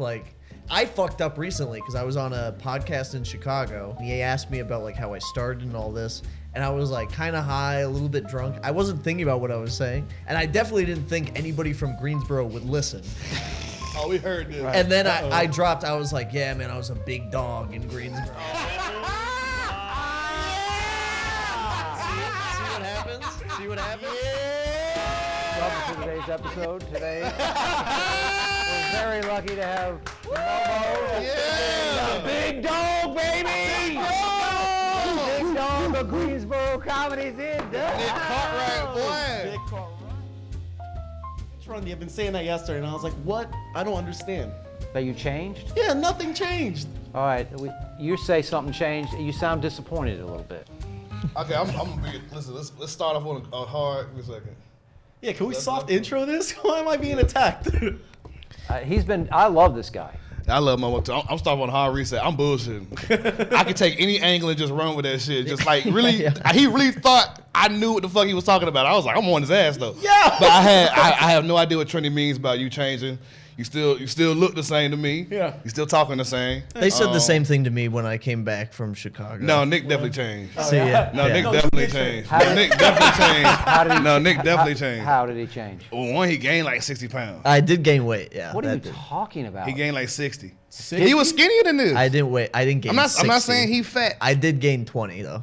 Like, I fucked up recently because I was on a podcast in Chicago. And he asked me about like how I started and all this, and I was like kind of high, a little bit drunk. I wasn't thinking about what I was saying, and I definitely didn't think anybody from Greensboro would listen. Oh, we heard this. And then I dropped. I was like, yeah, man, I was a big dog in Greensboro. See what happens? Yeah. Welcome to today's episode. Today, we're very lucky to have Momo. Yeah. The big dog, baby. Big dog of Greensboro Comedy's in. Nick Cartwright, boy. Nick Cartwright. I've been saying that yesterday, and I was like, what? I don't understand. That you changed? Yeah, nothing changed. All right, you say something changed. You sound disappointed a little bit. Okay, I'm gonna be. Listen, let's start off on a hard. Give me a second. Yeah, can we soft intro this? Why am I being attacked? I love this guy. I love Momo too. I'm starting on a hard reset. I'm bullshitting. I can take any angle and just run with that shit. Just like really, he really thought I knew what the fuck he was talking about. I was like, I'm on his ass though. Yeah. But I have no idea what Trinity means about you changing. You still look the same to me. Yeah. You still talking the same. They said the same thing to me when I came back from Chicago. No, Nick definitely changed. See ya. No, Yeah. Nick definitely changed. No, Nick definitely changed. No, Nick definitely changed. How did he change? Well, one, he gained like 60 pounds. I did gain weight. Yeah. What are you that did. talking about? He gained like 60. 60? He was skinnier than this. I didn't gain. I'm not 60. saying he fat. I did gain 20 though.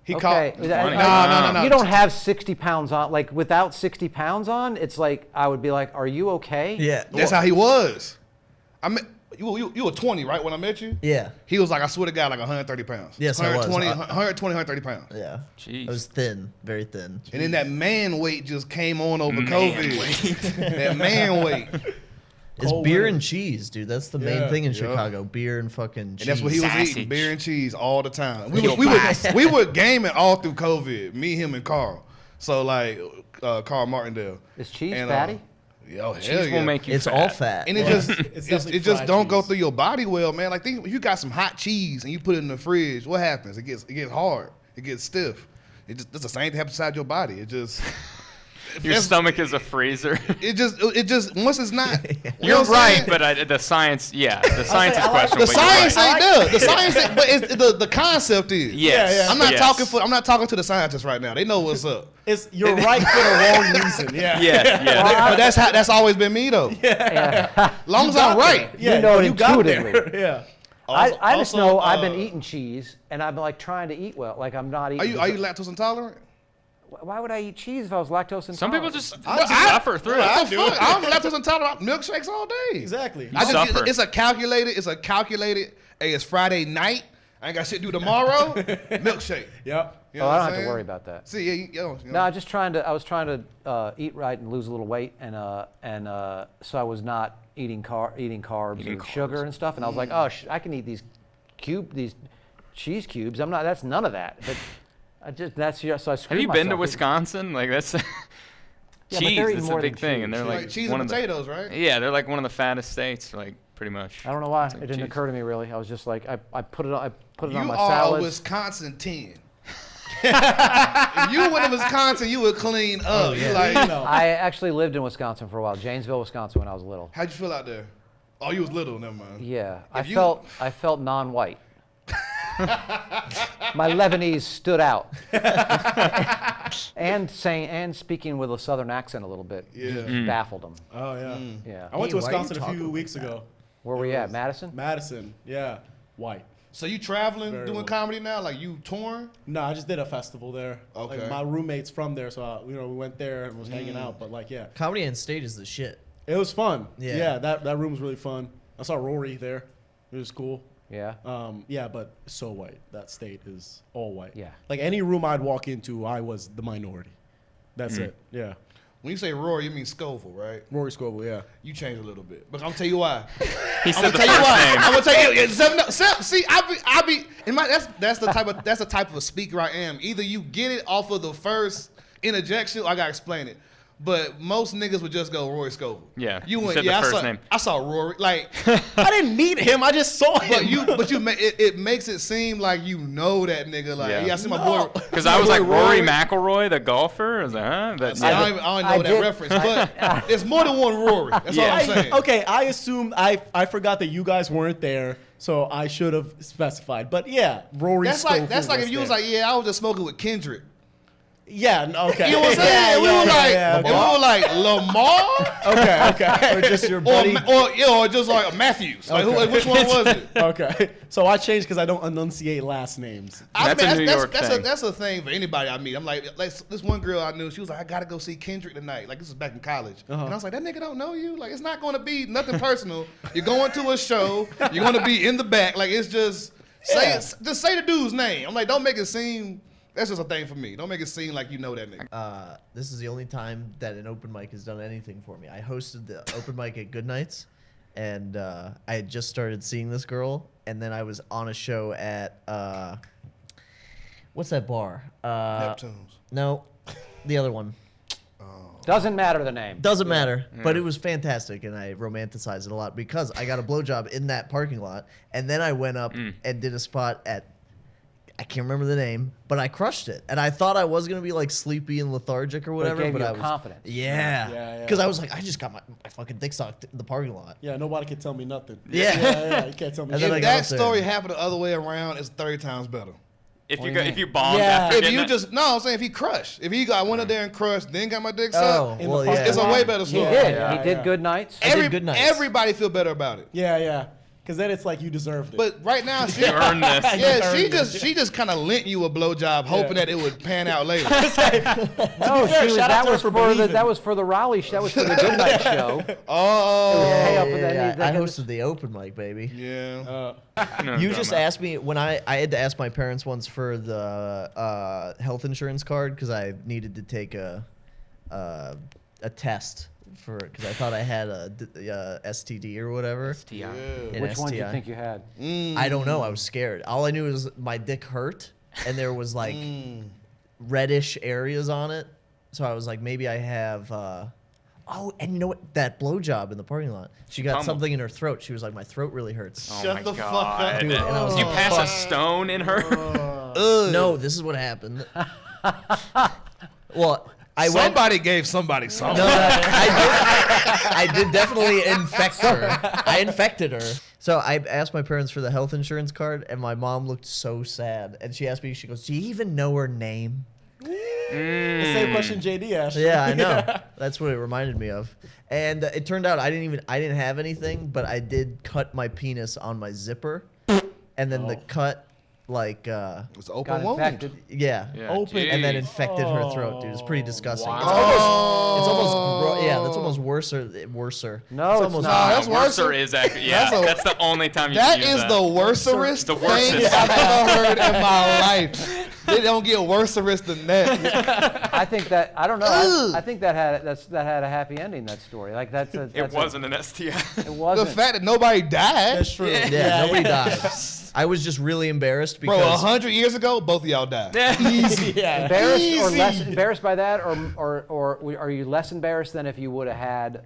He okay. caught. No. You don't have 60 pounds on. Like, without 60 pounds on, it's like, I would be like, are you okay? Yeah. That's how he was. I met you were 20, right, when I met you? Yeah. He was like, I swear to God, like 130 pounds. Yes, I was. 130 pounds. Yeah. Jeez. I was thin, very thin. And then that man weight just came on over COVID. That man weight. It's Cold beer winter. and cheese, dude. That's the main thing in Chicago. Beer and fucking cheese. And that's what he was Sausage. eating, beer and cheese all the time. Yo, We were gaming all through COVID, me, him, and Carl. So like Carl Martindale. Is cheese And, fatty? Oh, hell Cheese yeah. will make you It's fat. all fat. And it definitely it just fried don't go cheese. through your body well, man. Like think if you got some hot cheese and you put it in the fridge, what happens? It gets hard. It gets stiff. It's the same thing happens inside your body. It just Your stomach is a freezer. it just once it's not. You know You're what I'm right, saying? but the science, the science is questionable. the but you're science right. ain't there. The science, ain't, but it's, the concept is. Yes. I'm not yes. I'm not talking to the scientists right now. They know what's up. You're right for the wrong reason. Yeah. Yeah. But that's always been me though. Yeah. Long as I'm right. Yeah, You know it you got there. intuitively. Yeah. I just know I've been eating. eating cheese, and I've been like trying to eat well. Like I'm not eating. Are you lactose intolerant? Why would I eat cheese if I was lactose intolerant? Some people just I- suffer through it. I'm lactose intolerant. Milkshakes all day. Exactly. suffer. It's a calculated. Hey, it's Friday night. I ain't got shit to do tomorrow. Milkshake. Yep. You know Oh, what I I'm don't have saying? to worry about that. See, yeah, you know. No, I was trying to eat right and lose a little weight, and so I was not eating carbs Eating or carbs. sugar and stuff. And I was like, oh, I can eat these cheese cubes. That's none of that. But so I screwed Have you been to myself. Wisconsin? Like that's but cheese. they're eating It's more a than big thing, and cheese. they're Like like cheese one and of the, potatoes, right? yeah, they're like one of the fattest states, like pretty much. I don't know why. It's It like didn't cheese. occur to me really. I was just like, I put it on You my are a salads. Wisconsin 10. If you went to Wisconsin, you would clean up. You like, I actually lived in Wisconsin for a while, Janesville, Wisconsin, when I was little. how'd you feel out there? Oh, you was little, never mind. Yeah, I If you- felt non-white. My Lebanese stood out, and speaking with a southern accent a little bit, Yeah. just baffled them. Oh yeah. Yeah. I went to Hey, why are you Wisconsin a talking few like weeks that? ago. Where were we at? Madison? Madison. Yeah. White. So you traveling, Very doing well. comedy now? Like you touring? No, I just did a festival there. Okay. Like, my roommate's from there, so we went there and was hanging out. But like, yeah, Comedy on stage is the shit. it was fun. Yeah. Yeah. That room was really fun. I saw Rory there. It was cool. Yeah. Yeah, but so white. That state is all white. Yeah. Like any room I'd walk into, I was the minority. That's it. Yeah. When you say Rory, you mean Scoville, right? Rory Scovel, yeah. You changed a little bit, but I'm tell you why. He I'm said gonna the tell you first why. name. I'm gonna tell you. See, I be. In my, that's the type of speaker I am. Either you get it off of the first interjection, or I gotta explain it. But most niggas would just go Rory Scovel. Yeah, You you went. said Yeah, the I first saw. name. I saw Rory. Like, I didn't meet him. I just saw him. it makes it seem like you know that nigga. Like, Yeah. yeah, I see my boy. Because I was like Rory McIlroy, the golfer. I was like, huh? But See, I don't know that did- reference, but it's more than one Rory. That's all I'm saying. Okay, I assumed I forgot that you guys weren't there, so I should have specified. But yeah, Rory. That's like if you was like, yeah, I was just smoking with Kendrick. yeah, okay. You know what I'm saying? Yeah, we were like, yeah, if we were like Lamar, okay. Or just your buddy. or just like Matthews. Like, which one was it? Okay, so I changed because I don't enunciate last names. That's a New York thing. That's a thing for anybody I meet. I'm like this one girl I knew. She was like, I gotta go see Kendrick tonight. Like, this is back in college, and I was like, that nigga don't know you. Like, it's not going to be nothing personal. You're going to a show. You're going to be in the back. Like, it's just just say the dude's name. I'm like, don't make it seem. That's just a thing for me. Don't make it seem like you know that nigga. This is the only time that an open mic has done anything for me. I hosted the open mic at Good Nights, and I had just started seeing this girl, and then I was on a show at what's that bar? Neptunes. No, the other one. Doesn't matter the name. Doesn't matter, but it was fantastic, and I romanticized it a lot because I got a blowjob in that parking lot, and then I went up and did a spot at, I can't remember the name, but I crushed it, and I thought I was gonna be like sleepy and lethargic or whatever, gave but you I was confidence. Yeah, because I was like, I just got my fucking dick sucked in the parking lot. Yeah, nobody can tell me nothing. Yeah. You can't tell me And shit. then I If got that up there. story happened the other way around, it's 30 times better. if you bombed Yeah. after If getting you it- just I'm saying if he crushed, if he got went up there and crushed, then got my dick Oh, sucked, In the well, parking yeah. it's a way better He story. did. Yeah, He did yeah. good nights. I did Good Nights. Everybody feel better about it. Yeah. Because then it's like you deserved it. But right now, she You earned this. Yeah, You earned she just kind of lent you a blowjob, hoping that it would pan out later. No, fair, shout out that to her was for for the believing. that was for the Raleigh. That was for the Good Night show. Oh, Pay up Yeah, for that. yeah, That I was- hosted the open mic, baby. yeah. No, You no, just no. asked me when I had to ask my parents once for the health insurance card because I needed to take a test because I thought I had a STD or whatever. STI. An Which one do you STI. think you had? I don't know. I was scared. All I knew was my dick hurt and there was like reddish areas on it. So I was like, maybe I have. Oh, and you know what? That blowjob in the parking lot. She got pummeled. something in her throat. She was like, my throat really hurts. Oh Shut my the fuck God. up. Dude, and I was Did you like, pass a fuck. stone in her? No, this is what happened. Well, I went. Somebody gave somebody something. No, I did definitely infect her. I infected her. So I asked my parents for the health insurance card, and my mom looked so sad. And she asked me, she goes, "Do you even know her name?" the same question JD asked. Yeah, I know. That's what it reminded me of. And it turned out I didn't have anything, but I did cut my penis on my zipper, and then the cut like It's an open Got wound. infected. yeah. Yeah, Open And then jeez. infected her throat, dude. It's pretty disgusting. Wow. It's almost yeah. That's almost worser. No, it's almost not. that's worse. Worser is actually, yeah. That's a- That's the only time you That can use is that. the worserest The thing worstest. I've ever heard in my life. They don't get worserest than that. I think that I don't know. Ugh. I think that had a happy ending. That story, like that's a. It That's wasn't an STI. It The wasn't. fact that nobody died. That's true. Yeah, nobody died. I was just really embarrassed Bro, because 100 years ago, both of y'all died. Easy. Yeah. Embarrassed or Easy. less embarrassed by that, or are you less embarrassed than if you would have had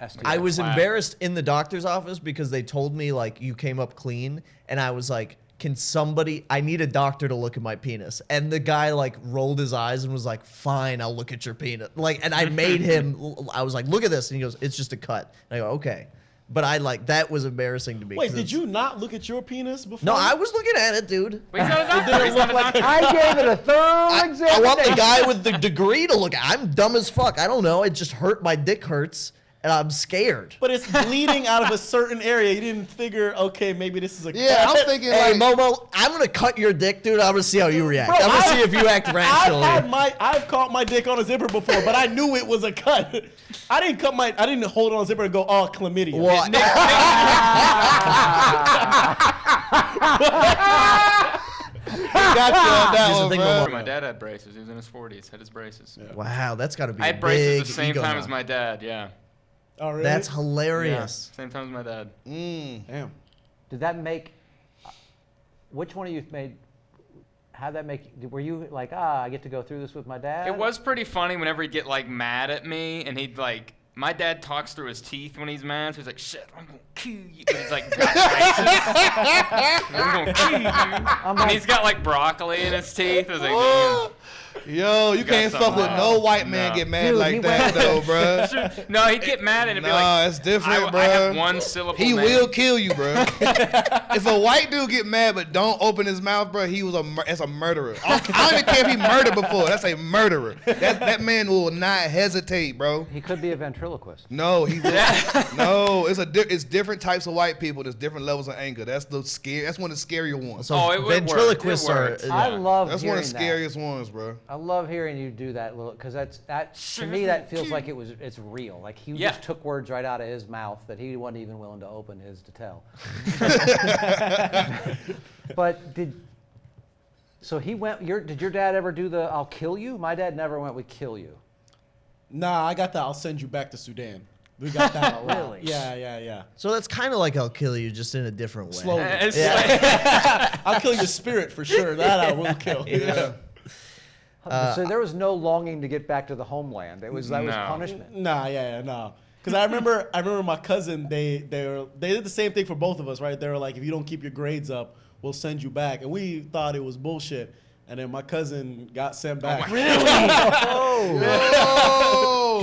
STI? I was Wow. embarrassed in the doctor's office because they told me like you came up clean, and I was like, can somebody? I need a doctor to look at my penis. And the guy like rolled his eyes and was like, fine, I'll look at your penis. Like, and I made him. I was like, look at this, and he goes, it's just a cut. And I go, okay. But I like that was embarrassing to me. Wait, 'cause did it's- you not look at your penis before? No, I was looking at it, dude. But he's not a doctor. He's not a doctor. I gave it a thorough I examination. want the guy with the degree to look at. I'm dumb as fuck. I don't know. It just hurt. My dick hurts, and I'm scared. But it's bleeding out of a certain area. You didn't figure, okay, maybe this is a Yeah, cut. I'm thinking Hey, like, Momo, I'm gonna cut your dick, dude. I'm gonna see how you react. Bro, I'm gonna I've- see if you act rationally. I've caught my dick on a zipper before, but I knew it was a cut. I didn't hold on a zipper and go, oh, chlamydia. Well, got you on that Here's the one, thing, bro. Momo. My dad had braces. He was in his 40s. Had his braces. wow, that's got to be I a had braces big the same ego time knock. as my dad. Yeah. Oh, really? That's Yeah. hilarious. Same time as my dad. Damn. Did that make? Which one of you how'd that make you? Were you like, I get to go through this with my dad? It was pretty funny whenever he'd get like mad at me, and he'd like. My dad talks through his teeth when he's mad, so he's like, "Shit, I'm gonna kill you." But he's like, got braces. I'm gonna kill you. And he's got like broccoli in his teeth. I was like, damn. Yo, you can't fuck with no white man get mad like that though, bro. No, he'd get mad and it'd be like, Nah, it's different, bro. I have one syllable. He will kill you, bro. If a white dude get mad but don't open his mouth, bro, that's a murderer. I don't even care if he murdered before. That's a murderer. That man will not hesitate, bro. He could be a ventriloquist. No, he will. No, it's different types of white people. There's different levels of anger. That's one of the scarier ones. So it would ventriloquists work. are. I love That's hearing one of the scariest ones, bro. I love hearing you do that little, because that to me that feels like it's real. Like he just took words right out of his mouth that he wasn't even willing to open his to tell. But did your dad ever do the "I'll kill you"? My dad never went with "kill you." Nah, I got that. I'll send you back to Sudan. We got that a lot. Really? Yeah. So that's kind of like I'll kill you, just in a different way. Slowly. I'll I'll kill your spirit for sure. That I will kill. Yeah. So there was no longing to get back to the homeland. That was punishment. Nah, no. Because I remember my cousin. They did the same thing for both of us, right? They were like, if you don't keep your grades up, we'll send you back. And we thought it was bullshit. And then my cousin got sent back. Do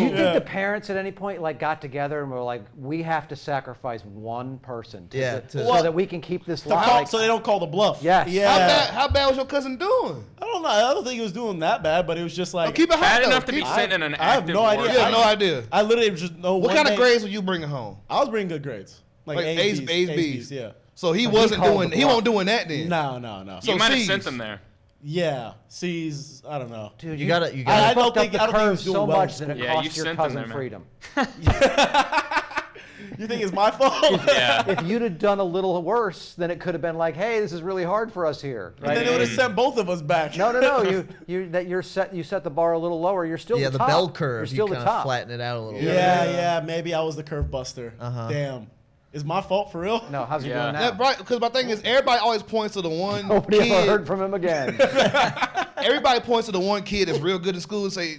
you think the parents at any point like got together and were like, we have to sacrifice one person so that we can keep this lie? So they don't call the bluff. Yes. Yeah. How bad was your cousin doing? I don't know. I don't think he was doing that bad, but it was just like Keep it hot, bad though. enough to be sent in an I have active no idea. war. You have no idea. I literally just know. What kind of grades were you bringing home? I was bringing good grades, like A's, B's. Yeah. So he wasn't doing. He won't doing that then. No. So You might have C's. sent them there. Yeah. C's. I don't know. Dude, You gotta. I don't fucked up think the I don't think he curve was doing so well much in that it school. Yeah, you cost your sent them cousin there, man. freedom. You think it's my fault? Yeah. If you'd have done a little worse, then it could have been like, hey, this is really hard for us here. And Right? then it would have sent both of us back. No. You set the bar a little lower. You're still the the top. bell curve. You're still you the kind of top. flatten it out a little. Yeah. Maybe I was the curve buster. Uh-huh. Damn. Is my fault for real? No, how's he Yeah. doing now? Yeah, right. Because my thing is, everybody always points to the one Nobody ever kid. heard from him again. Everybody points to the one kid that's real good in school and say,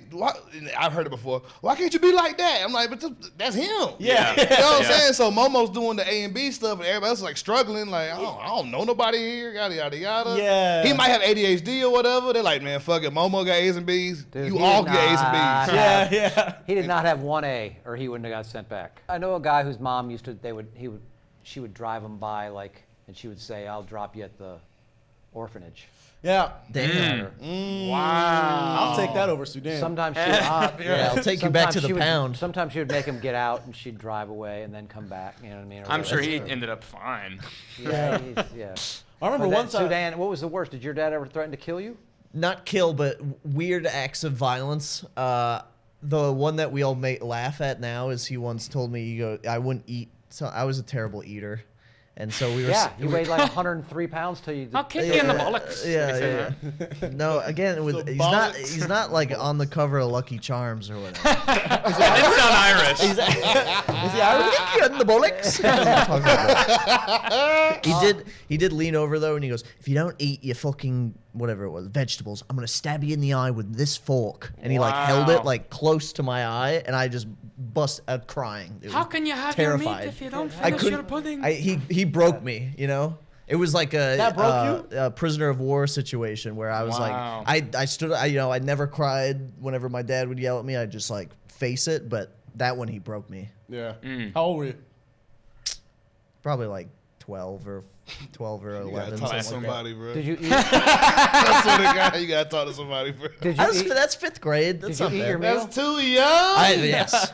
I've heard it before. Why can't you be like that? I'm like, but that's him. Yeah. You know what I'm saying? So Momo's doing the A and B stuff, and everybody else is like struggling. Like, I don't know nobody here. Yada yada yada. Yeah. He might have ADHD or whatever. They're like, man, fuck it. Momo got A's and B's. Dude, You he all did get A's and not B's. have- Yeah. He did not have one A, or he wouldn't have got sent back. I know a guy whose mom she would drive him by, like, and she would say, "I'll drop you at the orphanage." Yeah. Damn. Wow. I'll take that over Sudan. Sometimes she would, Yeah, I'll take you back to the pound. Sometimes she would make him get out, and she'd drive away and then come back. You know what I mean? Or I'm sure whatever. he ended up fine. Yeah. I remember But one that time. Sudan. What was the worst? Did your dad ever threaten to kill you? Not kill, but weird acts of violence. The one that we all laugh at now is he once told me, I wouldn't eat. So I was a terrible eater. And so we were. Yeah, you weighed like 103 pounds till you. I'll kick you in the bollocks. Yeah. No, again, he's not like on the cover of Lucky Charms or whatever. That didn't sound Irish. Is he Irish? Kick you in the bollocks. He did lean over though, and he goes, "If you don't eat your fucking whatever it was, vegetables, I'm gonna stab you in the eye with this fork." And he like held it like close to my eye, and I just bust out crying. It How was can you have terrified. your meat if you don't I finish your couldn't. pudding? He broke me, you know. It was like That broke a prisoner of war situation where I was Wow. like, I stood, I never cried whenever my dad would yell at me. I just like face it, but that one he broke me. Yeah. How old were you? Probably like 12 or 11. You gotta talk to something like somebody, bro. Did you eat? I swear to God, you gotta talk to somebody, bro. Did you that. eat? That's 5th grade. That's Did not you eat bad. your meal? That's too young. Yes,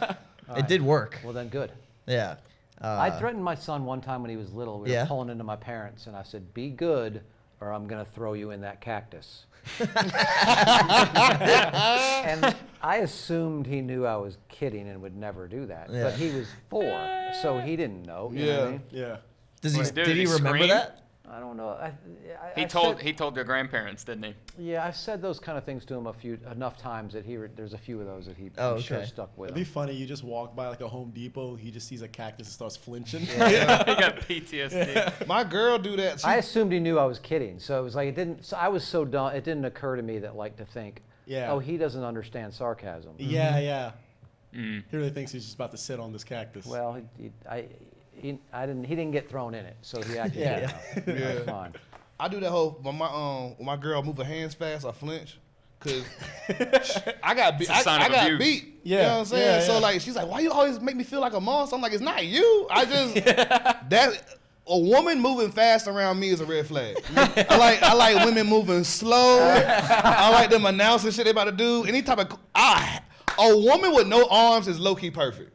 it did work. Well, then good. Yeah. I threatened my son one time when he was little. We were Yeah? pulling into my parents, and I said, "Be good, or I'm gonna throw you in that cactus." And I assumed he knew I was kidding and would never do that. Yeah. But he was 4, so he didn't know. You know what I mean? Yeah. Did he Did he remember scream? that? I don't know. He told their grandparents, didn't he? Yeah, I've said those kind of things to him enough times that there's a few of those that I'm sure stuck with It'd be him. funny. You just walk by like a Home Depot. He just sees a cactus and starts flinching. He got PTSD. My girl do that. I assumed he knew I was kidding, so it was like it didn't. So I was so dumb. It didn't occur to me that like to think, oh, he doesn't understand sarcasm. Yeah. He really thinks he's just about to sit on this cactus. Well, he didn't get thrown in it, so he acted good enough. That's fine. I do that whole when my girl move her hands fast, I flinch. Cause I got beat. I got beat. Yeah. You know what I'm saying? So like she's like, why you always make me feel like a monster? I'm like, it's not you. I just that a woman moving fast around me is a red flag. I like women moving slow. I like them announcing shit they about to do. Any type of a woman with no arms is low key perfect.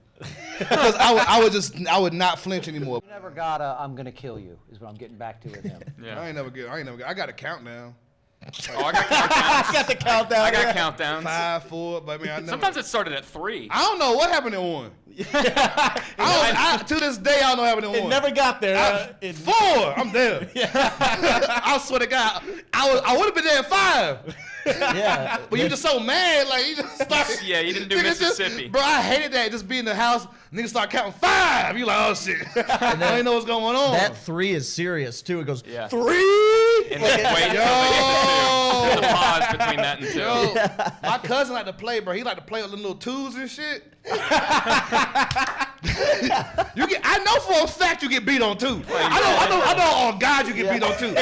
Because I would not flinch anymore. You never got I'm gonna kill you is what I'm getting back to with him. Yeah. I ain't never get. I got a countdown. Oh, I got countdowns. I got the countdown. I got countdowns. 5, 4, but I mean, I never. Sometimes it started at 3. I don't know what happened in 1. To this day, I don't know what happened in 1. It never got there. 4, I'm there. I swear to God, I would have been there at 5. Yeah. But you just so mad, like you just start. Yeah, you didn't do Niggas Mississippi. Bro, I hated that. Just be in the house, niggas start counting 5. You like, oh shit. I didn't know what's going on. That 3 is serious too. It goes 3. And then wait until they get to 2. There's a pause between that and 2. Yo, my cousin like to play, bro. He like to play with the little 2s and shit. I know for a fact you get beat on 2. I know on God you get beat on 2.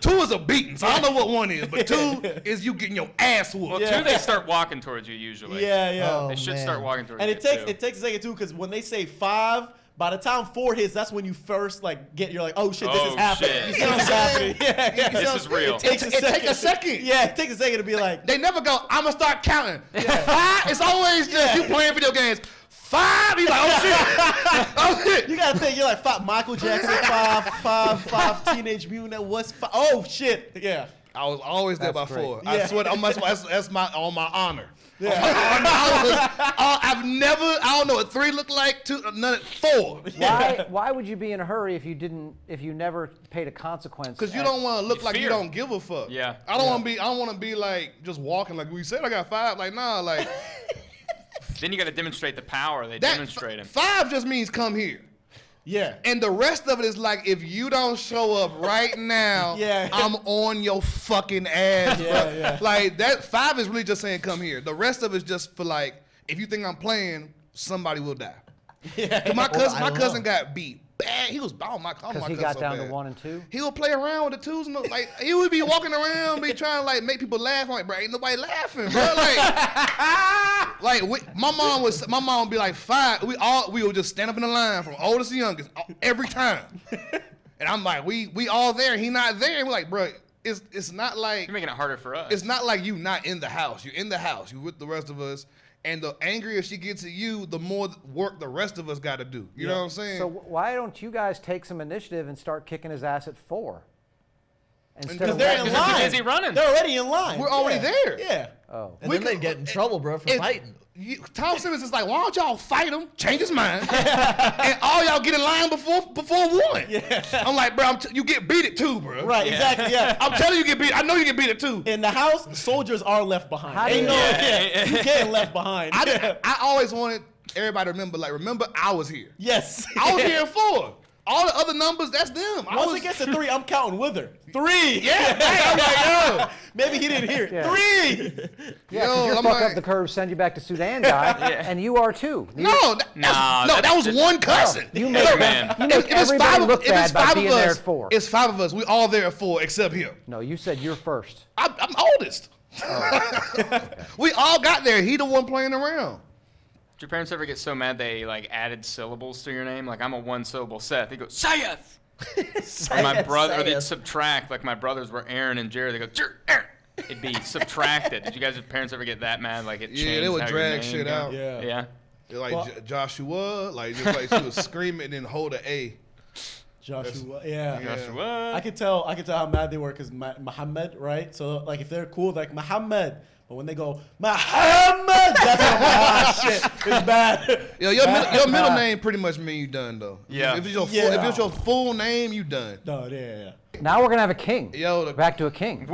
2 is a beating, so I don't know what 1 is, but 2 is you getting your ass whooped. Well, 2 they start walking towards you usually. Yeah. Oh, They should man. start walking towards And you. it takes a second too, because when they say 5, by the time 4 hits, that's when you first you're like, oh shit, this is happening. Shit. You see what I'm saying? Yeah. This is real. It takes a second. Yeah, it takes a second to be like, They never go, I'm gonna start counting. 5, it's always just you playing video games. 5, you like, oh shit. Oh shit. you gotta think, you're like 5, Michael Jackson, 5, Teenage Mutant, what's 5? Oh shit, yeah. I was always there by That's great. 4. I Yeah. swear, that's my on my honor. Yeah. I don't know what 3 looked like. 2, none. 4. Why would you be in a hurry if you never paid a consequence? Because you don't want to look like you fear. don't give a fuck. Yeah. I don't want to be like just walking like we said. I got 5. Like nah. Like Then you got to demonstrate the power. They that. demonstrate him. 5 just means come here. Yeah. And the rest of it is like, if you don't show up right now, Yeah. I'm on your fucking ass, bro. Yeah. Like, that 5 is really just saying come here. The rest of it is just for like, if you think I'm playing, somebody will die. Yeah. My I don't cousin know. got beat bad. He was on my cousin. Because he got so down bad. to 1 and 2. He would play around with the 2s and like he would be walking around, be trying to like make people laugh. I'm like, bro, ain't nobody laughing, bro. My mom would be like 5. We would just stand up in the line from oldest to youngest every time. And I'm like, we all there, he not there. And we're like, bro, it's not like You're making it harder for us. it's not like you not in the house. You're in the house. You with the rest of us. And the angrier she gets at you, the more work the rest of us got to do. You know what I'm saying? So why don't you guys take some initiative and start kicking his ass at 4? Instead Because of they're letting in him- Because line. they're busy running. They're already in line. We're already there. Yeah. Oh. And then they get in trouble, bro, for fighting. Tom Simmons is like, why don't y'all fight him, change his mind, and all y'all get in line before 1? Yeah. I'm like, bro, you get beat at 2, bro. Right, exactly, yeah. I'm telling you, get beat. I know you get beat at 2. In the house, soldiers are left behind. How do Ain't you- no, Yeah. you getting left behind. I always wanted everybody to remember I was here. Yes. I was here at 4. All the other numbers, that's them. Once it gets to 3, I'm counting with her. 3. Yeah, I'm like, yo. Maybe he didn't hear it. Yeah. 3. Yeah, 'cause Yo, you're I'm fuck like- up the curve, send you back to Sudan guy, and you are too. No, that was one cousin. You Hey, make man. you make everybody look bad by being there at 4. It's 5 of us. We all there at 4 except him. No, you said you're first. I'm oldest. We all got there. He the one playing around. Did your parents ever get so mad they like added syllables to your name? Like I'm a 1-syllable Seth. He goes Seth. Or my brother, or they'd subtract. Like my brothers were Aaron and Jared. They go Aaron. It'd be subtracted. Did you guys' parents ever get that mad? Like it changed. Yeah, they would how your drag name shit goes? out. Yeah. Yeah. Like Well- Joshua, like just like she was screaming and then hold an A. Joshua. Yeah. Joshua. I could tell how mad they were because Muhammad, right? So like if they're cool, like Muhammad. But when they go Muhammad, that's shit. It's bad. Yo, your middle name pretty much mean you done though. Yeah. If it's your full name, you done. No, yeah. Now we're gonna have a king. Yo, Back to a king.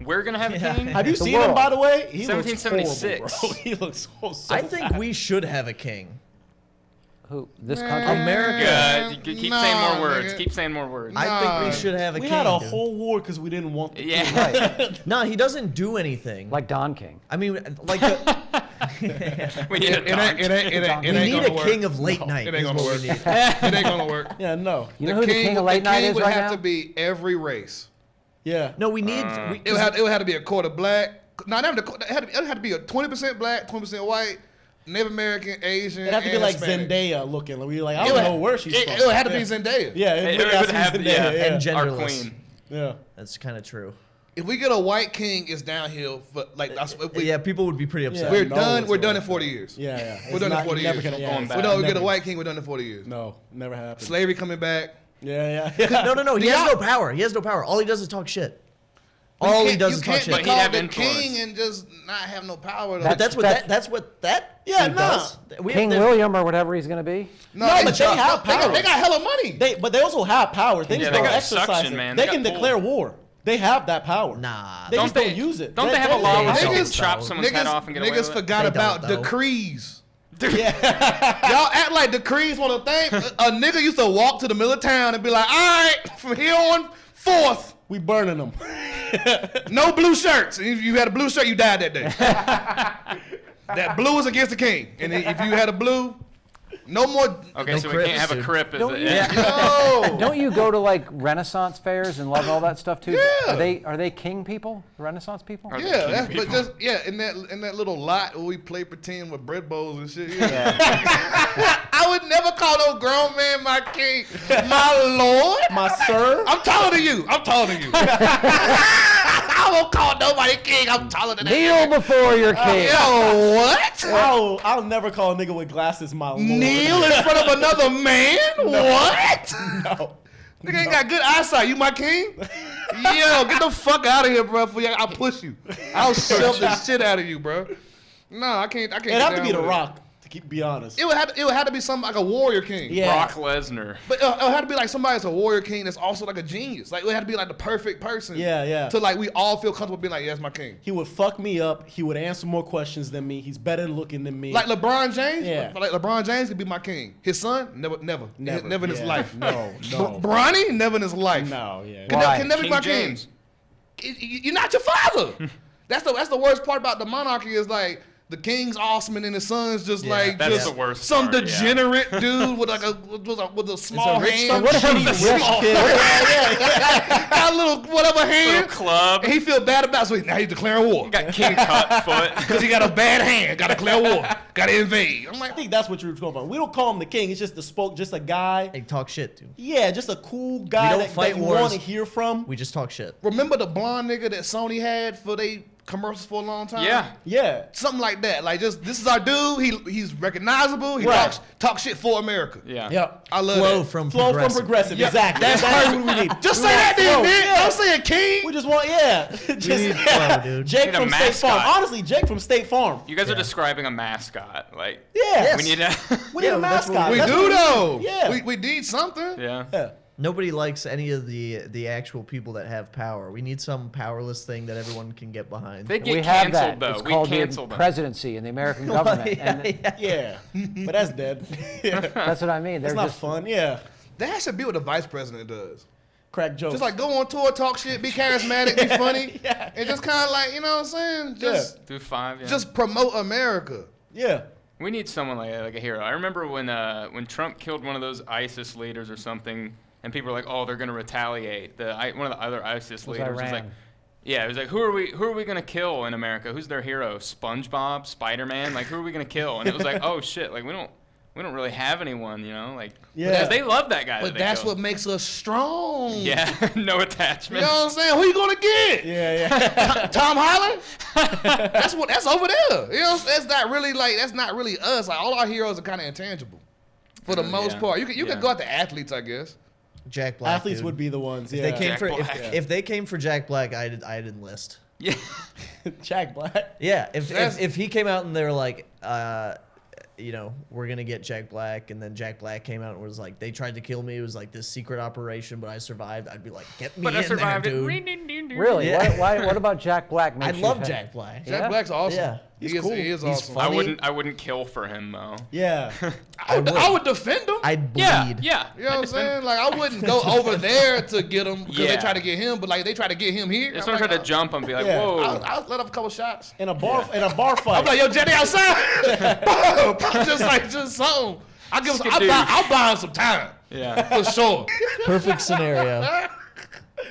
We're gonna have a king. Have you The seen him, world. by the way? He 1776. looks horrible, bro. He looks so I think bad. we should have a king. Who? This country? America. Good. Keep Nah, saying more words. nigga. Keep saying more words. I think we should have a We king. had a dude. whole war because we didn't want the Yeah. No, he doesn't do anything. Like Don King. I mean, like the, We need a It ain't we need gonna a work. king of late night. It ain't is gonna what work. we need. It ain't gonna work. Yeah, no. You know who the king of late night is would right have now? to be every race. Yeah. No, we need. It would have to be a quarter black. No, it had to be a 20% black, 20% white, Native American, Asian. It'd have to be and like Hispanic. Zendaya looking. Like, we like, I don't know where she's from. It would have to be Zendaya. Yeah, It really would has to be have- Zendaya, yeah. and Our genderless. queen. Yeah. That's kind of true. If we get a white king, it's downhill. For, like Yeah, people would be pretty upset. we're no, done. it's We're not. done in 40 years. Yeah. We're done in 40 never years. Gonna, yeah, Going it's back. We know we never- get a white king. We're done in 40 years. No, never happened. Slavery coming back. Yeah. No. He Do has y'all- no power. He has no power. All he does is talk shit. All he does is talk You shit. can't But be he'd have called the influence. king and just not have no power. Though. But that's what that Yeah, dude nah. does. King William or whatever he's gonna be. no, but they have power. They got hella money. But they also have power. They Yeah, just they don't got exercise suction, it. man. They They can got declare pull. war. They have that power. Nah. They just don't use it. Don't they have a law where they can Niggas- chop someone's head off and get away Niggas with it? forgot They about don't, though. decrees. Yeah. Y'all act like decrees want a thing. A nigga used to walk to the middle of town and be like, all right, from here on forth, We burning them. no blue shirts. And if you had a blue shirt, you died that day. That blue is against the king. And if you had a blue, no more. Okay, No so we crips, can't have a dude. crip. As Don't a, you- yeah. No. Don't you go to like Renaissance fairs and love all that stuff too? Yeah. Are they king people? Renaissance people? Are they Yeah, king that's, but people? just in that little lot where we play pretend with bread bowls and shit. Yeah. I would never call no grown man my king, my lord. My sir. I'm taller than you. I won't call nobody king. I'm taller than Kneel before your king. Yo, what? I'll never call a nigga with glasses my lord. Kneel in front of another man? What? No. Nigga ain't got good eyesight. You my king? Yo, get the fuck out of here, bro. I'll push you. I'll shove the shit out of you, bro. No, I can't. It'd have to be The Rock, to be honest. It would have to be something like a warrior king. Yeah. Brock Lesnar. But it would have to be like somebody that's a warrior king that's also like a genius. Like it would have to be like the perfect person. Yeah. To like we all feel comfortable being like, yeah, that's my king. He would fuck me up. He would answer more questions than me. He's better looking than me. Like LeBron James. Yeah. Like LeBron James could be my king. His son, never in his Yeah. life. No. Bronny, never in his life. No, yeah. Can never be King my James. king. You're not your father. That's the worst part about the monarchy is like the king's awesome and then the son's just like that's just the worst some part, yeah. degenerate dude with like with a small rich hand. son. What if he's a rich kid? Got a little whatever hand. Little club. And he feel bad about it, so now he's declaring war. Got King Tut foot. Because he got a bad hand. Got to declare war. Got to invade. I'm I like, think that's what you're talking about. We don't call him the king. It's just just a guy. They talk shit, dude. Yeah, just a cool guy don't that fight you wars. want to hear from. We just talk shit. remember the blonde nigga that Sony had for they commercials for a long time? Yeah. Yeah. Something like that. Like just this is our dude. He's recognizable. He Right. talk shit for America. Yeah. Yep. I love Flow that. from Flow from progressive. progressive. Yeah. Exactly. That's what we need. Just We say want that, flow. dude, man. Yeah. Don't say a king. We just want, just need flow, dude. Jake Need a from State Farm. mascot. Honestly, Jake from State Farm. You guys are describing a mascot. Like, Yeah. we need a. We need Yeah, a that's what mascot. we That's do what though. need. Yeah. We need something. yeah. Yeah. Nobody likes any of the actual people that have power. We need some powerless thing that everyone can get behind. They get We have canceled that. though. It's We called the canceled them. presidency in the American government. And Yeah. But that's dead. Yeah. that's what I mean. That's They're not just fun. Yeah. That should be what the vice president does. Crack jokes. Just like go on tour, talk shit, be charismatic, be funny, Yeah. and just kind of like, you know what I'm saying? Do 5. Yeah. Just promote America. Yeah. We need someone like a hero. I remember when Trump killed one of those ISIS leaders or something, and people were like, "Oh, they're gonna retaliate." One of the other ISIS leaders was like, Iran. "Yeah, it was like, who are we gonna kill in America? Who's their hero? SpongeBob, Spider-Man? Like, who are we gonna kill?" And it was like, "Oh shit! Like we don't really have anyone, you know? Like, Yeah. because they love that guy. But that they that's killed. what makes us strong. Yeah, no You attachment. know what I'm saying? Who you gonna get? Yeah. Tom Holland? That's over there. You know, that's not really us. Like all our heroes are kind of intangible, for the most Yeah. part. You could Yeah. go at the athletes, I guess. Jack Black. Athletes dude. would be the ones. If Yeah. they came Jack for Black. if they came for Jack Black, I'd enlist. Yeah. Jack Black. Yeah, if he came out and they were like, we're gonna get Jack Black, and then Jack Black came out and was like, they tried to kill me. It was like this secret operation, but I survived. I'd be like, get me But I in survived there, it. dude. Really? Yeah. Why? What about Jack Black? I love Jack Black. Jack Yeah? Black's awesome. Yeah. He is awesome. funny. I wouldn't kill for him though. Yeah. I would defend him. I'd bleed. Yeah. You know what I'm saying? Like, I wouldn't go over there to get him because they Yeah. try to get him, but like they try to get him here. If I'm someone like, tried to jump and be like, Yeah. whoa. I'll let off a couple shots. In a bar fight. I'm like, yo, Jetty outside. just something. I'll buy him some time. Yeah. For sure. Perfect scenario.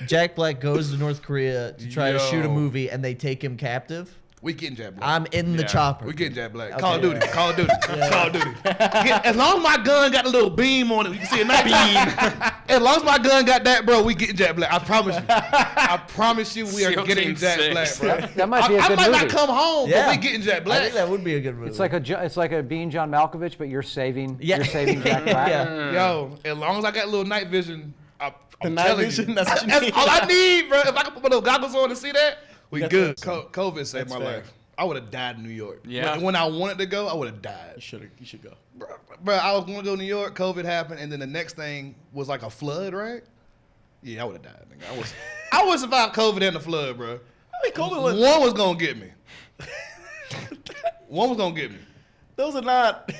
Jack Black goes to North Korea to try to shoot a Yo. movie, and they take him captive. We getting Jack Black. I'm in the Yeah. chopper. We getting Jack Black. Okay. Call of Duty. Call of Duty. Call of Duty. As long as my gun got a little beam on it, you can see a nice beam. As long as my gun got that, bro, we getting Jack Black. I promise you. I promise you, we are SEAL getting Team Jack 6. Black, bro. That might be a I good might movie. not come home, Yeah. but we getting Jack I Black. think that would be a good movie. It's like a being John Malkovich, but you're saving. Yeah. You're saving Jack Black. Yeah. Yo, as long as I got a little night vision, I'm night telling vision, you. that's what you need. all I need, bro. If I can put my little goggles on and see that, we That's good. fair. COVID saved That's my fair. life. I would have died in New York. Yeah. When I wanted to go, I would have died. You should go. Bro, I was going to go to New York. COVID happened, and then the next thing was like a flood, right? Yeah, I would have died. Nigga. I would survive COVID and the flood, bro. I mean, COVID was. One was gonna get me. One was gonna get me. Those are not.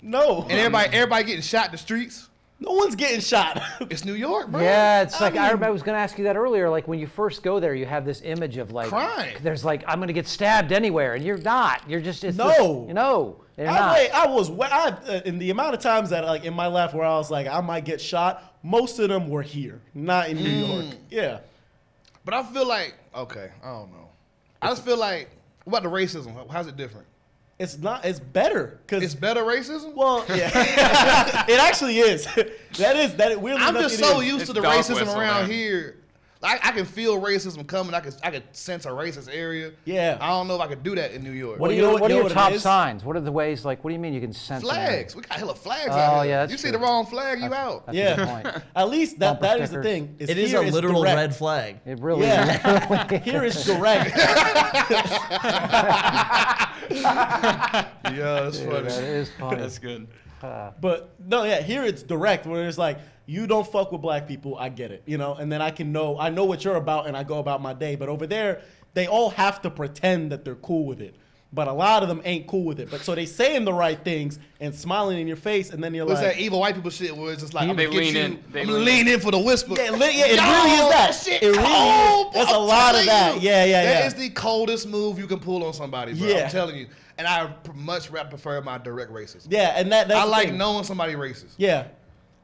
No. And everybody getting shot in the streets. No one's getting shot. It's New York, bro. Yeah, it's like I mean- was going to ask you that earlier. Like when you first go there, you have this image of like Crime. There's like I'm going to get stabbed anywhere, and you're not. You're just it's No. this- you know, they're not. In the amount of times that like in my life where I was like I might get shot, most of them were here, not in New York. Yeah. But I feel like, okay, I don't know. I just feel like, what about the racism? How's it different? It's not. It's better because It's better racism? well, yeah, it actually is. That weirdly I'm enough, just it so is. used It's to the dog racism whistle, around man. here. I can feel racism coming. I can sense a racist area. Yeah. I don't know if I could do that in New York. What are you know your, what- what you are know your what it top is? signs? What are the ways? Like, what do you mean you can sense an area? Flags. We got hella flags Oh, out here. yeah, that's You see true. the wrong flag, you out. That's a good Yeah. point. At least that Bumper is the stickers. thing. it is here a it's literal direct. red flag. It really Yeah. is. Here it's direct. Yeah, that's Dude, funny. that is funny. That's good. But no, yeah, here it's direct where it's like, you don't fuck with black people, I get it, you know, and then I know what you're about and I go about my day. But over there, they all have to pretend that they're cool with it. But a lot of them ain't cool with it. But so they saying the right things and smiling in your face, and then you're What's like, that evil white people shit where it's just like, I'm They gonna get lean you, in. They I'm gonna lean lean in for the whisper. yeah, it really is Yo, that. shit It really cold, is. There's a I'm lot of telling that. you. Yeah. That is the coldest move you can pull on somebody, bro. Yeah. I'm telling you. And I much rather prefer my direct racism. Yeah, and that's I the like thing. knowing somebody racist. Yeah.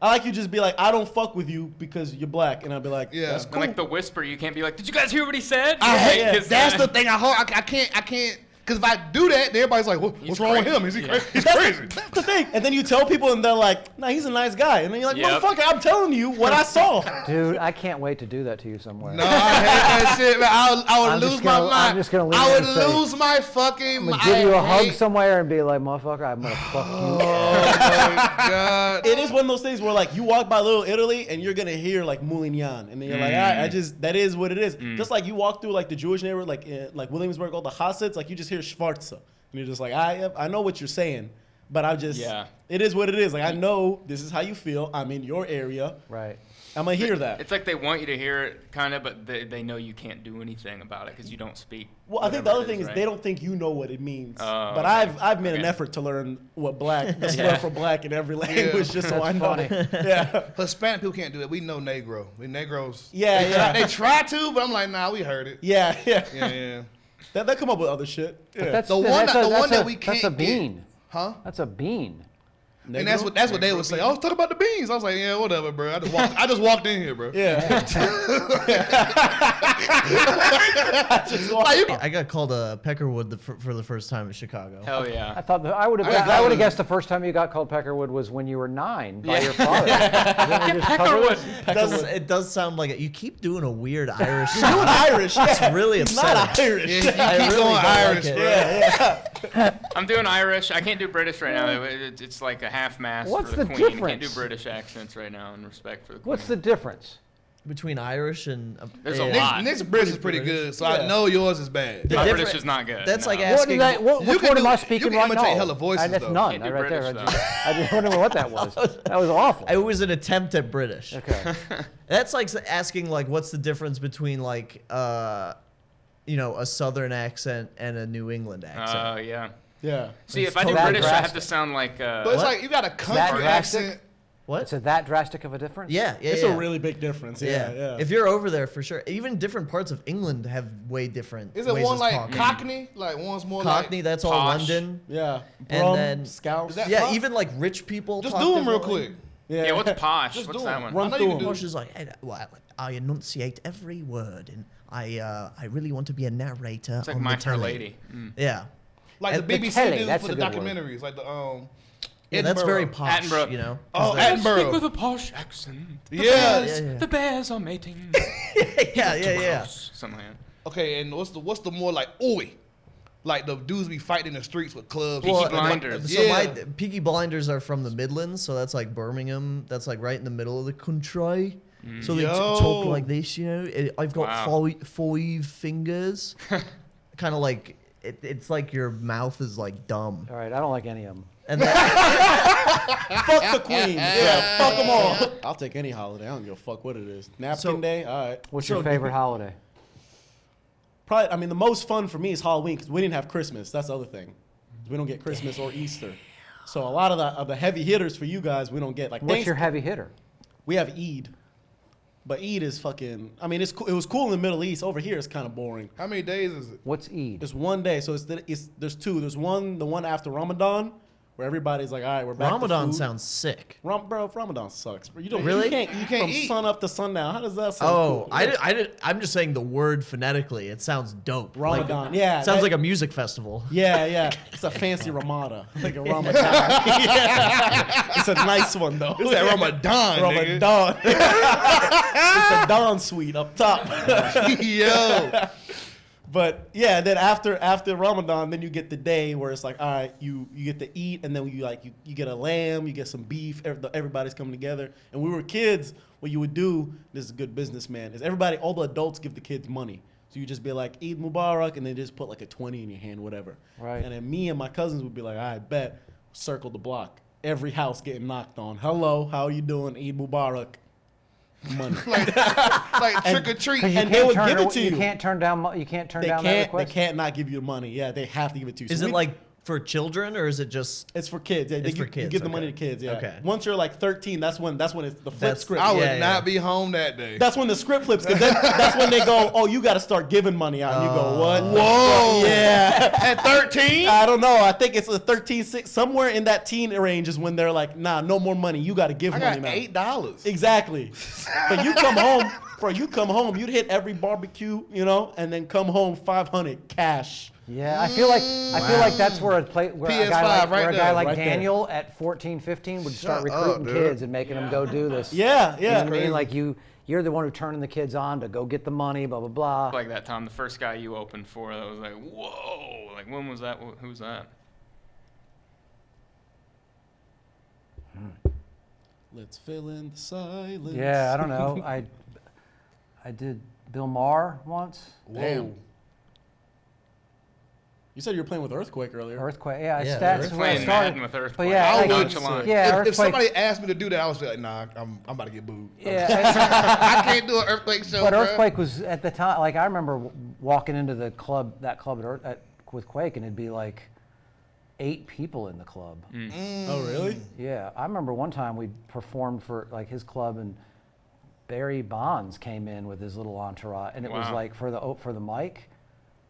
I like you just be like, I don't fuck with you because you're black. And I'll be like, Yeah. that's And cool. And like the whisper, you can't be like, did you guys hear what he said? I hate yeah. That's the thing. I can't. Because if I do that, then everybody's like, what's wrong with him? Is he crazy? He's crazy. That's the thing. And then you tell people and they're like, nah, he's a nice guy. And then you're like, Yep. motherfucker, I'm telling you what I saw. Dude, I can't wait to do that to you somewhere. No, I hate that shit, man. I would I'm lose just my gonna- mind. I'm just gonna lean I in would and say, lose my fucking I'm mind. gonna give you a hug hate- somewhere and be like, motherfucker, I'm gonna fuck you. Oh my god. It is one of those things where like you walk by Little Italy and you're gonna hear like Moulignan, and then you're like, I just that is what it is. Just like you walk through like the Jewish neighborhood, like Williamsburg, all the Hasids, like you just hear Schwarze, and you're just like, I know what you're saying, but it is what it is. Like I know this is how you feel. I'm in your area. Right. I'm gonna hear that. It's like they want you to hear it, kind of, but they know you can't do anything about it because you don't speak. Well, I think the whatever other thing is right? they don't think you know what it means. Oh, But okay. I've made an Okay. effort to learn what the slur for black in every language, just so That's I know. funny. Yeah. Hispanic people can't do it. We know Negro. We Negroes. Yeah. They try to, but I'm like, nah, we heard it. Yeah. Yeah. They come up with other shit. Yeah. That's The one that we That's can't a get. bean. Huh? That's a bean. And that's what they would say. I was talking about the beans. I was like, yeah, whatever, bro. I just walked in here, bro. Yeah. Like, you- I got called a peckerwood for the first time in Chicago. Hell yeah. I thought I would I have thought- guessed the first time you got called Peckerwood was when you were 9 by Yeah. your father. Didn't you just cover Peckerwood. this? It does sound like it. You keep doing a weird Irish Doing sound. Irish. Yeah. It's really He's upsetting. not Irish. Yeah, you I keep really going don't Irish, like it. bro. Yeah. I'm doing Irish. I can't do British right now. It's like a half mast What's for the the Queen. I can't do difference? British accents right now in respect for the Queen. What's the difference? Between Irish and There's a lot. Nick's British is pretty good, so I know yours is bad. The My different- British is not good. That's no. like What asking. is that? Which You can one am do- I speaking you can right imitate now? hella voices, That's though. none. Can't do Right there. British, I just wondering what that was. That was awful. It was an attempt at British. Okay. That's like asking like what's the difference between like you know, a Southern accent and a New England accent. Yeah. Yeah. See, It's if I do totally British, I have drastic. to sound like. But it's What? like you got a country drastic? accent. What? So that drastic of a difference? Yeah, yeah, It's yeah. a really big difference. Yeah, yeah. If you're over there, for sure. Even different parts of England have way different. Is it ways one of like talking. Cockney? Like one's more Cockney? like That's all posh. London. yeah. And Brum, then- Scouse. Is that- Yeah, Huh? even like rich people. Just talk do them real differently. quick. Yeah, what's posh? Just What's do that 'em. one? Run I know through you 'em. can do. Posh is like, I enunciate every word, and I really want to be a narrator. It's like on My the Fair telly. Lady. Mm. Yeah, Like the And- BBC telly, do that's for a the good word. documentaries, like the yeah, that's Edinburgh. very posh. Edinburgh. You know. Oh, 'Cause Edinburgh. a posh accent. Yeah. Yeah, yeah. The bears are mating. yeah. Something like that. Okay, and what's the more like oi? Like the dudes be fighting in the streets with clubs. Peaky and shit like that. Blinders. So Yeah. my Peaky Blinders are from the Midlands, so that's like Birmingham. That's like right in the middle of the country. So they Yo. talk like this, you know. I've got Wow. five fingers. Kind of like it's like your mouth is like dumb. All right, I don't like any of them. And then, Fuck the Queen. Yeah, fuck them all. I'll take any holiday. I don't give a fuck what it is. Napkin So- day. All right. What's So your favorite holiday? Probably. I mean, the most fun for me is Halloween because we didn't have Christmas. That's the other thing. We don't get Christmas or Easter. So a lot of the heavy hitters for you guys, we don't get. Like What's your heavy hitter? We have Eid, but Eid is fucking. I mean, it was cool in the Middle East. Over here, it's kind of boring. How many days is it? What's Eid? It's one day, so there's two. There's the one after Ramadan, where everybody's like, all right, we're back Ramadan to food. sounds sick. Bro, Ramadan sucks. Bro. You don't Really? You can't from eat. sun up to sundown. How does that sound? Oh, cool? I'm just saying the word phonetically. It sounds dope. Ramadan. Like, Yeah, sounds that- like a music festival. Yeah. It's a fancy Ramada, like a Ramadan. Yeah. It's a nice one though. It's that Ramadan, nigga. Ramadan. It's the Dawn suite up top. Yo. But yeah, then after Ramadan, then you get the day where it's like, all right, you get to eat, and then you get a lamb, you get some beef. Everybody's coming together. And we were kids. What you would do, this is a good businessman, is all the adults give the kids money. So you just be like, Eid Mubarak, and then just put like a 20 in your hand, whatever. Right. And then me and my cousins would be like, all right, bet, circle the block. Every house getting knocked on. Hello, how you doing? Eid Mubarak. Money. Like trick or treat. Because you And they can't would turn give it to you you. can't turn down. You can't turn They down that can't. They request. can't not give you the money. Yeah, they have to give it to you. Is So it we- like for children or is it just? It's for kids. Yeah, It's for you kids, give the okay. money to kids. Yeah. Okay. Once you're like 13, that's when it's the flip That's- script. I would Yeah, not yeah. be home that day. That's when the script flips because that's when they go, oh, you got to start giving money out. And you go, what? Whoa. Yeah. At 13? I don't know. I think it's a 13, 6, somewhere in that teen range is when they're like, nah, no more money. You got to give I money got now. $8. Exactly. But you come home, bro. You come home, you'd hit every barbecue, and then come home 500 cash. Yeah, I feel like that's where a guy PS5 right there, like right there. Daniel at 14, 15 would start Shut up, recruiting dude. kids and making them go do this. Yeah, You know yeah. what I mean? Like you're the one who turning the kids on to go get the money, blah blah blah. Like that time, the first guy you opened for, that was like, whoa. Like, when was that? Who's that? Let's fill in the silence. Yeah, I don't know. I did Bill Maher once. Damn. You said you were playing with Earthquake earlier. Earthquake. Yeah, Yeah, that's where I Playing started. Madden with Earthquake. But yeah, I like, would. Nonchalant. yeah, If Earthquake. somebody asked me to do that, I was like, nah, I'm about to get booed. Yeah, I can't do an earthquake show, but bruh. Earthquake was at the time. Like I remember walking into that club with Quake, and it'd be like 8 people in the club. Oh, really? Yeah, I remember one time we performed for like his club, and Barry Bonds came in with his little entourage, and it was Wow. like for the mic,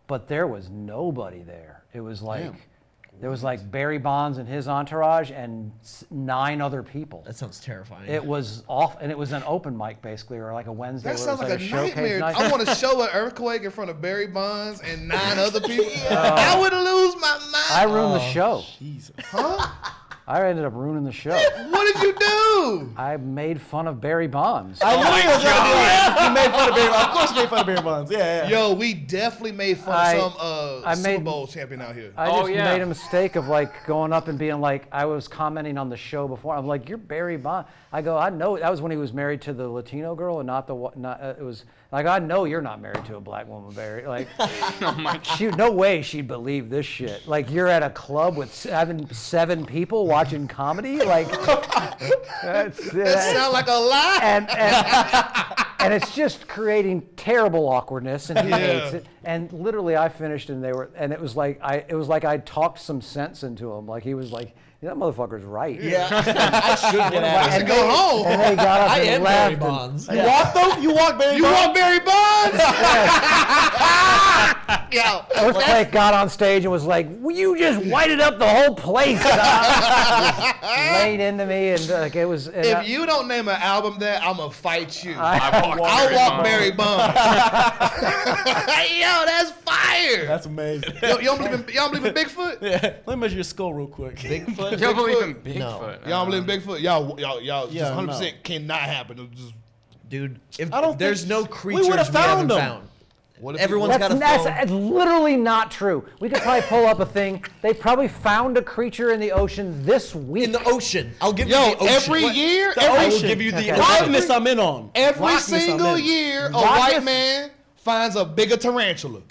but there was nobody there. It was like Damn. there was like Barry Bonds and his entourage and 9 other people. That sounds terrifying. It was off, and it was an open mic basically, or like a Wednesday. That where sounds it was like a showcase nightmare. night. I want to show an earthquake in front of Barry Bonds and 9 other people. I would lose my mind. I ruined the show. Jesus. Huh? I ended up ruining the show. What did you do? I made fun of Barry Bonds. I knew my you was gonna do that. God. You made fun of Barry Bonds. Of course you made fun of Barry Bonds. Yeah. Yo, we definitely made fun of some Super made- Bowl champion out here. I just yeah. made a mistake of like going up and being like, I was commenting on the show before. I'm like, you're Barry Bonds. I go, I know that was when he was married to the Latino girl and not the it was like, I know you're not married to a black woman, Barry. Like, Oh my God. no way she'd believe this shit. Like, you're at a club with seven people watching comedy. Like, That sound like a lie. and it's just creating terrible awkwardness, and he hates it. And literally, I finished, and it was like I talked some sense into him. Like he was like, that motherfucker's right. Yeah, I should get out of And go home. And they got up I and am left. Barry and- Bonds. You walked though? You walked Barry You Bonds? want Barry Bonds? Yo. Earthquake got on stage and was like, well, you just whited up the whole place. Just laid into me, and like it was. And If you don't name an album that, I'm going to fight you. I I'll walk Barry Bonds. Yo, that's fire. That's amazing. Yo, y'all believe in Bigfoot? Yeah. Let me measure your skull real quick. Bigfoot. You don't believe in Bigfoot? Bigfoot? No. Y'all believe in Bigfoot? Y'all Yeah, just 100% no. cannot happen. It just, Dude, if I don't there's think- no we creatures would've found haven't them. found. what if Everyone's got a that's phone. it's literally not true. We could probably pull up a thing. They probably found a creature in the ocean this week. In the ocean. I'll give Yo, you the ocean. every year, I will ocean. give you the Okay. ocean. Rockness I'm in on. every Rockness I'm single in. year, a Rockness? white man finds a bigger tarantula.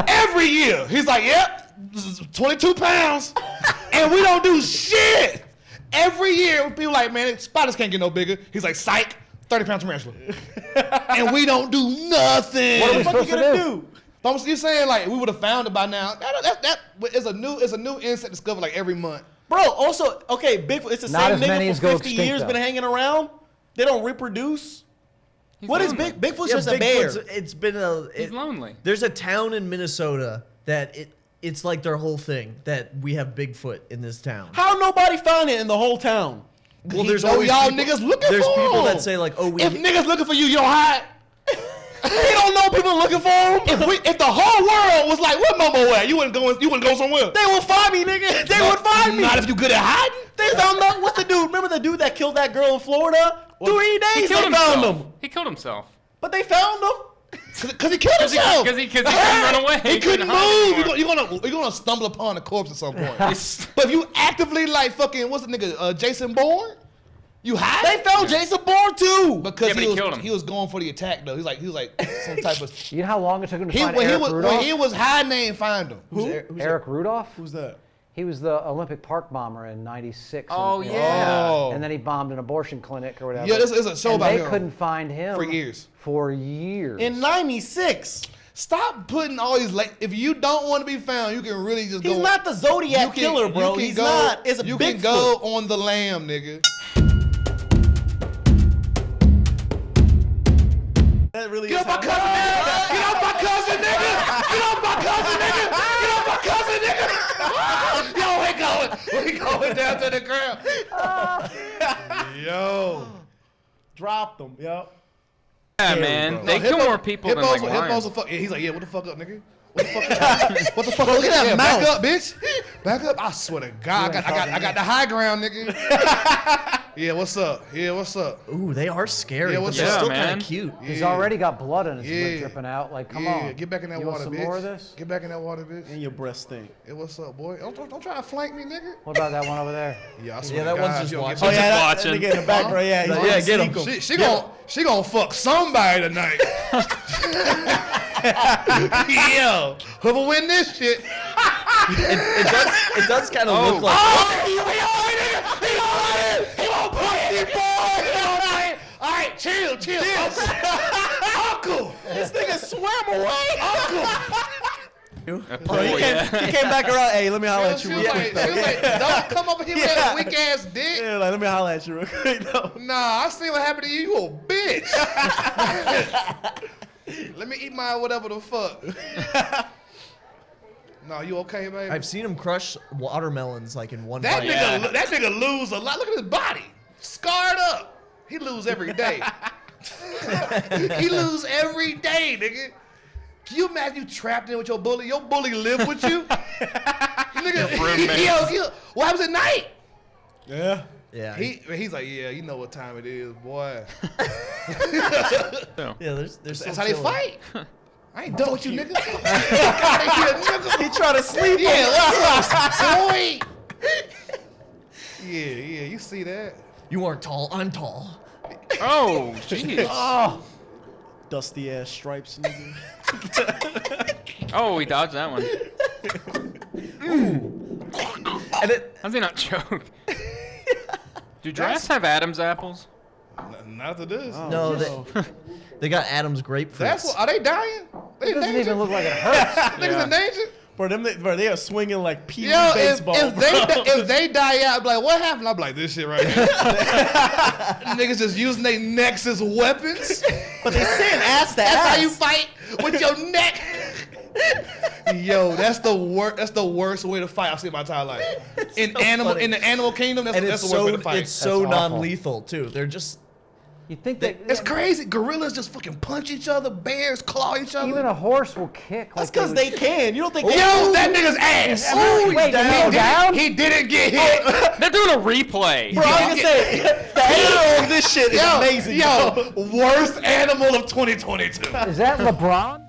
Every year. He's like, yep, this is 22 pounds, and we don't do shit. Every year, people like, man, spiders can't get no bigger. He's like, psych, 30-pound tarantula. And we don't do nothing. What are we What the fuck supposed you to gonna do? do? But you're saying like we would have found it by now. That is a new insect discovered like every month. Bro, also, okay, Bigfoot, it's the Not same as many nigga as for go 50 extinct, years though. been hanging around. They don't reproduce. What is lonely. Bigfoot's Yeah, just a bear. Bigfoot's- It's been a. He's lonely. There's a town in Minnesota that it's like their whole thing that we have Bigfoot in this town. How nobody found it in the whole town? Well, He there's know always y'all people, niggas looking There's for people him. that say like, oh, we. If niggas looking for you, you don't hide. They don't know people looking for him. If the whole world was like, where Momo at? You wouldn't go somewhere. They would find me, nigga. They would find me. Not if you good at hiding. They found out. What's the dude? Remember the dude that killed that girl in Florida? 3 He days killed they found himself. him. He killed himself. But they found him. Cause he killed himself. Because he couldn't run away. He couldn't hide move. anymore. You're gonna stumble upon a corpse at some point. But if you actively like fucking what's the nigga Jason Bourne, you hide. They found Jason Bourne too. because Yeah, but he killed him. he was going for the attack though. He was like some type of. You know how long it took him to He, find when, he Eric was, Rudolph? when he was hiding, they ain't find him. Who's Eric Rudolph? Who's that? He was the Olympic park bomber in '96. Oh, yeah. Oh. And then he bombed an abortion clinic or whatever. Yeah, this is a show and about they him. couldn't find him For years. For years. In '96. Stop putting all these like. If you don't want to be found, you can really just go. He's not the Zodiac killer, bro. you can He's go, not. It's a You Bigfoot. can go on the lam, nigga. That really Get is off my how- cousin, nigga! Get off my cousin, nigga! Get off my cousin, nigga! Get off my cousin, nigga! Yo, we going down to the ground. Yo. Dropped them. Yep. Yeah, Scary, man. bro. They kill more people than like Hippos lions. are fuck. Yeah, he's like, yeah, what the fuck up, nigga? What the fuck up? What the fuck up? Look at that mouth. Back up, bitch. Back up. I swear to God, I got the high ground, nigga. Yeah, what's up? Yeah, what's up? Ooh, they are scary, Yeah, but what's they're up, still man? kind of cute. He's Yeah. already got blood on his Yeah. lip dripping out. Like, come Yeah, on. get back in that You water, want some bitch. more of this? Get back in that water, bitch. And your breast stink. Hey, what's up, boy? Don't try to flank me, nigga. What about that one over there? Yeah, I swear Yeah, to that one's God, just you don't watching. get Oh me. yeah, that watching. nigga in the background. Yeah, he's Yeah, gonna get him. sneak She gonna fuck somebody tonight. Yo, whoever win this shit. It does kind of look like. Oh, he on it. He on it. He on pussy, boy. He on it. All right, chill. Uncle. This nigga swam away. Oh, yeah. He came back around. Hey, let me holler at She you was real like, quick. don't come over here with that weak ass dick. Yeah, like, let me holler at you real quick. though. Nah, I see what happened to you. You a bitch. Let me eat my whatever the fuck. No, you okay, baby? I've seen him crush watermelons like in one That bite. nigga, that nigga lose a lot. Look at his body, scarred up. He lose every day. He lose every day, nigga. Can you imagine you trapped in with your bully? Your bully live with you. Nigga, Your roommate. yo, what happens at night? Yeah. Yeah. He's like, yeah, you know what time it is, boy. yeah. There's That's how they fight. I ain't done with you, nigga. Fuck out of here, nigga. He trying to sleep. Yeah, boy. Yeah, you see that? You aren't tall. I'm tall. Oh, jeez. Oh, Dusty ass stripes, nigga. Oh, we dodged that one. And it. How's he not choke? Do giraffes have Adam's apples? Not after this. No, they got Adam's grapefruits. That's what. Are they dying? They it in doesn't danger? even look like it hurts. Niggas in danger? Bro, they are swinging like pee Yo, baseball. if they die out, I'd be like, what happened? I'd be like, this shit right here. Niggas just using their necks as weapons. But they saying ass to That's ass. how you fight with your neck. Yo, that's the worst. That's the worst way to fight I've seen in my entire life. In the animal kingdom, that's the worst way to fight. It's so That's awful. non-lethal too. They're just. You think that It's crazy. Gorillas just fucking punch each other. Bears claw each other. even a horse will kick? That's Like because they can. You don't think Yo, that nigga's ass. Ooh, wait, did he go down? He didn't get hit. They're doing a replay. Bro, I was gonna say, the editor on this shit is amazing. Yo, worst animal of 2022. Is that LeBron?